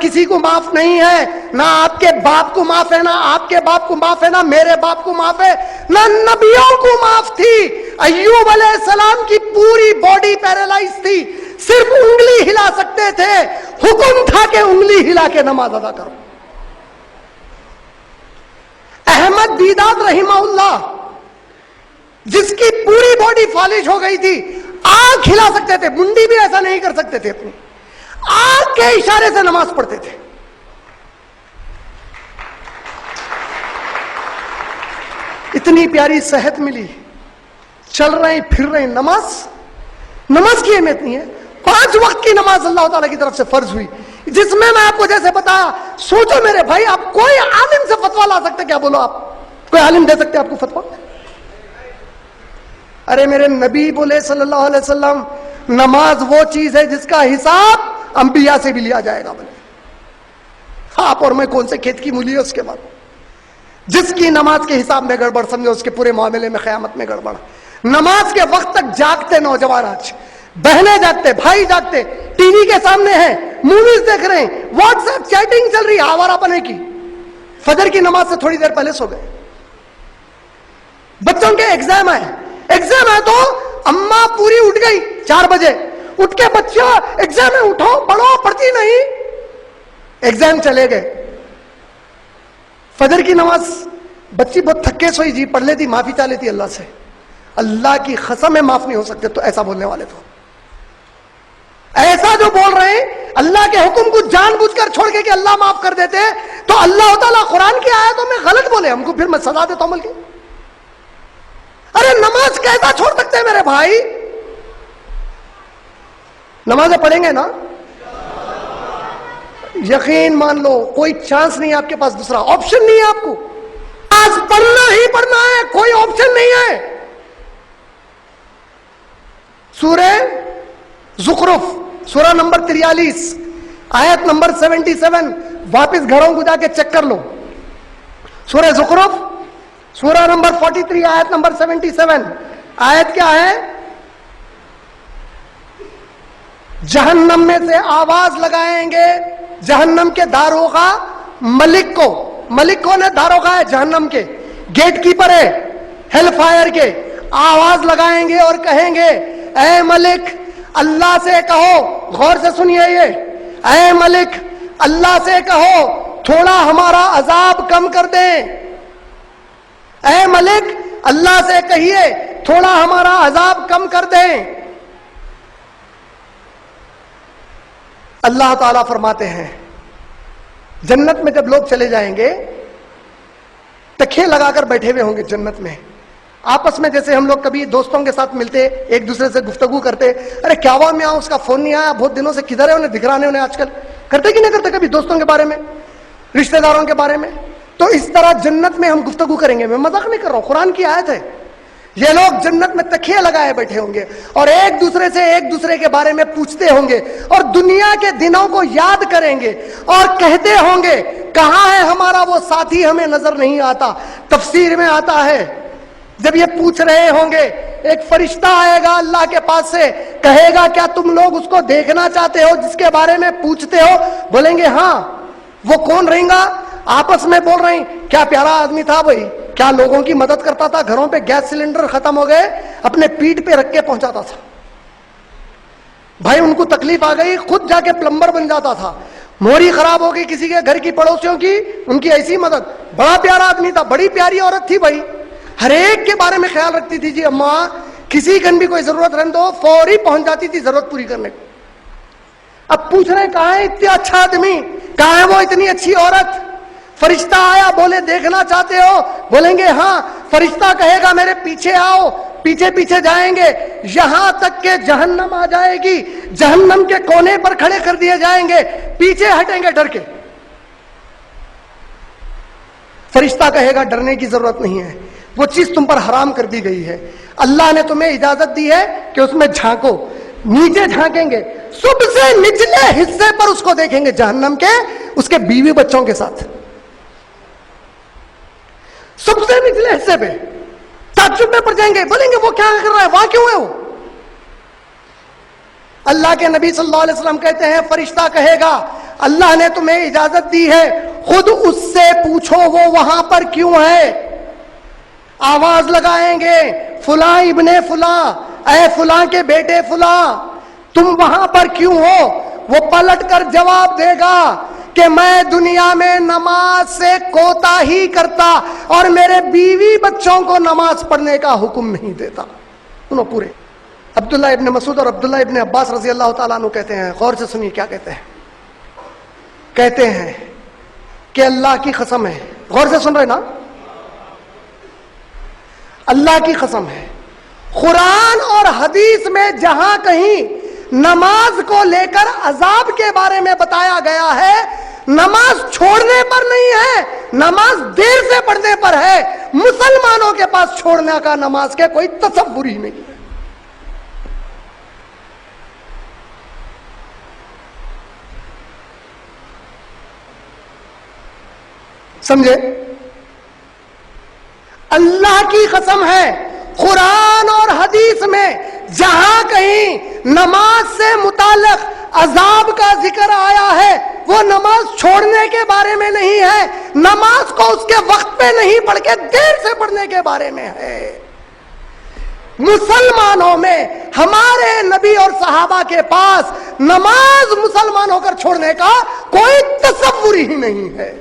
کسی کو معاف نہیں ہے، نہ آپ کے باپ کو معاف ہے، نہ آپ کے باپ کو معاف ہے، نہ میرے باپ کو معاف ہے، نہ نبیوں کو معاف تھی۔ ایوب علیہ السلام کی پوری باڈی پیرالائز تھی، صرف انگلی ہلا سکتے تھے، حکم تھا کہ انگلی ہلا کے نماز ادا کرو۔ احمد دیدات رحمہ اللہ، جس کی پوری باڈی فالج ہو گئی تھی، آنکھ ہلا سکتے تھے، منڈی بھی ایسا نہیں کر سکتے تھے، اپنی آنکھ کے اشارے سے نماز پڑھتے تھے۔ اتنی پیاری صحت ملی، چل رہے ہیں پھر رہے ہیں، نماز کی اہمیت نہیں ہے۔ 5 وقت کی نماز اللہ تعالیٰ کی طرف سے فرض ہوئی، جس میں آپ کو جیسے بتایا، سوچو میرے بھائی، آپ کوئی عالم سے فتویٰ لا سکتے؟ کیا بولو آپ، کوئی عالم دے سکتے آپ کو فتویٰ؟ ارے میرے نبی بولے صلی اللہ علیہ وسلم، نماز وہ چیز ہے جس کا حساب انبیاء سے بھی لیا جائے گا۔ بولے آپ اور میں کون سے کھیت کی مولی ہے اس کے بعد؟ جس کی نماز کے حساب میں گڑبڑ، سمجھو اس کے پورے معاملے میں قیامت میں گڑبڑ۔ نماز کے وقت تک جاگتے نوجوان، آج بہنیں جاگتے، بھائی جاگتے، ٹی وی کے سامنے ہیں، موویز دیکھ رہے ہیں، واٹس ایپ چیٹنگ چل رہی ہے آوارہ پنے کی، فجر کی نماز سے تھوڑی دیر پہلے سو گئے۔ بچوں کے ایگزام ہے تو اماں پوری اٹھ گئی 4 بجے، اٹھ کے بچہ ایگزام ہے، اٹھو پڑھو، پڑھتی نہیں، ایگزام چلے گئے۔ فجر کی نماز بچی بہت تھکے سوئی جی، پڑھ لیتی، معافی چاہ لیتی اللہ سے، اللہ کی قسم ہے معاف نہیں ہو سکتے۔ تو ایسا بولنے والے تو ایسا جو بول رہے ہیں اللہ کے حکم کو جان بوجھ کر چھوڑ کے کہ اللہ معاف کر دیتے، تو اللہ تعالیٰ قرآن کی آیتوں میں غلط بولے، ہم کو پھر میں سزا دیتا ہوں عمل کی۔ ارے نماز کیسا چھوڑ سکتے ہیں میرے بھائی؟ نمازیں پڑھیں گے نا، یقین مان لو کوئی چانس نہیں ہے آپ کے پاس، دوسرا آپشن نہیں ہے آپ کو، آج پڑھنا ہی پڑھنا ہے، کوئی آپشن نہیں ہے۔ سورہ زخرف، سورہ نمبر 43 آیت نمبر 77، واپس گھروں کو جا کے چیک کر لو۔ سورہ زخرف سورہ نمبر 43 آیت نمبر 77، آیت کیا ہے؟ جہنم میں سے آواز لگائیں گے جہنم کے داروغہ ملک کو، ملک کون ہے؟ داروغہ ہے جہنم کے، گیٹ کیپر ہے ہیل فائر کے، آواز لگائیں گے اور کہیں گے اے ملک، اللہ سے کہو، غور سے سنیے یہ، اے ملک اللہ سے کہو تھوڑا ہمارا عذاب کم کر دیں، اے ملک اللہ سے کہیے تھوڑا ہمارا عذاب کم کر دیں۔ اللہ تعالیٰ فرماتے ہیں جنت میں جب لوگ چلے جائیں گے، تکیے لگا کر بیٹھے ہوئے ہوں گے جنت میں، آپس میں جیسے ہم لوگ کبھی دوستوں کے ساتھ ملتے، ایک دوسرے سے گفتگو کرتے، ارے کیا ہوا میاں اس کا فون نہیں آیا بہت دنوں سے، کدھر ہے، انہیں دکھ رہا نہیں، انہیں آج کل کرتے کہ نہیں کرتے کبھی دوستوں کے بارے میں، رشتہ داروں کے بارے میں؟ تو اس طرح جنت میں ہم گفتگو کریں گے، میں مذاق نہیں کر رہا ہوں، قرآن کی آیت ہے۔ یہ لوگ جنت میں تکیے لگائے بیٹھے ہوں گے اور ایک دوسرے کے بارے میں پوچھتے ہوں گے اور دنیا کے دنوں کو یاد کریں گے اور کہتے ہوں گے کہاں ہے ہمارا وہ ساتھی، ہمیں نظر نہیں آتا۔ تفسیر میں آتا ہے جب یہ پوچھ رہے ہوں گے، ایک فرشتہ آئے گا اللہ کے پاس سے، کہے گا کیا تم لوگ اس کو دیکھنا چاہتے ہو جس کے بارے میں پوچھتے ہو؟ بولیں گے ہاں۔ وہ کون رہیں گا؟ آپس میں بول رہے ہیں کیا پیارا آدمی تھا بھائی، کیا لوگوں کی مدد کرتا تھا، گھروں پہ گیس سلنڈر ختم ہو گئے اپنے پیٹ پہ رکھ کے پہنچاتا تھا، بھائی ان کو تکلیف آ گئی خود جا کے پلمبر بن جاتا تھا، موری خراب ہو گئی کسی کے گھر کی پڑوسیوں کی، ان کی ایسی مدد، بڑا پیارا آدمی تھا، بڑی پیاری عورت تھی بھائی، ہر ایک کے بارے میں خیال رکھتی تھی جی اماں، کسی کن بھی کوئی ضرورت رہن دو فوری پہنچ جاتی تھی ضرورت پوری کرنے کو۔ اب پوچھ رہے ہیں کہاں ہے اتنا اچھا آدمی، کہاں ہے وہ اتنی اچھی عورت؟ فرشتہ آیا، بولے دیکھنا چاہتے ہو؟ بولیں گے ہاں۔ فرشتہ کہے گا میرے پیچھے آؤ، پیچھے پیچھے جائیں گے یہاں تک کہ جہنم آ جائے گی، جہنم کے کونے پر کھڑے کر دیے جائیں گے، پیچھے ہٹیں گے ڈر کے۔ فرشتہ کہے گا ڈرنے کی ضرورت نہیں ہے، وہ چیز تم پر حرام کر دی گئی ہے، اللہ نے تمہیں اجازت دی ہے کہ اس میں جھانکو۔ نیچے جھانکیں گے، سب سے نچلے حصے پر اس کو دیکھیں گے جہنم کے، اس کے بیوی بچوں کے ساتھ، سب سے نچلے حصے پہ تعجب میں پڑ جائیں گے، بولیں گے وہ کیا کر رہا ہے، وہاں کیوں ہے وہ؟ اللہ کے نبی صلی اللہ علیہ وسلم کہتے ہیں فرشتہ کہے گا اللہ نے تمہیں اجازت دی ہے، خود اس سے پوچھو وہ وہاں پر کیوں ہے۔ آواز لگائیں گے فلاں ابن فلاں، اے فلاں کے بیٹے فلاں، تم وہاں پر کیوں ہو؟ وہ پلٹ کر جواب دے گا کہ میں دنیا میں نماز سے کوتاہی کرتا اور میرے بیوی بچوں کو نماز پڑھنے کا حکم نہیں دیتا۔ سنو پورے۔ عبداللہ ابن مسعود اور عبداللہ ابن عباس رضی اللہ تعالیٰ عنہ کہتے ہیں، غور سے سنیے کیا کہتے ہیں۔ کہتے ہیں کہ اللہ کی قسم ہے، غور سے سن رہے نا، اللہ کی قسم ہے، قرآن اور حدیث میں جہاں کہیں نماز کو لے کر عذاب کے بارے میں بتایا گیا ہے، نماز چھوڑنے پر نہیں ہے، نماز دیر سے پڑھنے پر ہے۔ مسلمانوں کے پاس چھوڑنے کا نماز کے کوئی تصور ہی نہیں ہے۔ سمجھے؟ اللہ کی قسم ہے، قرآن اور حدیث میں جہاں کہیں نماز سے متعلق عذاب کا ذکر آیا ہے، وہ نماز چھوڑنے کے بارے میں نہیں ہے، نماز کو اس کے وقت پہ نہیں پڑھ کے دیر سے پڑھنے کے بارے میں ہے۔ مسلمانوں میں ہمارے نبی اور صحابہ کے پاس نماز مسلمان ہو کر چھوڑنے کا کوئی تصور ہی نہیں ہے۔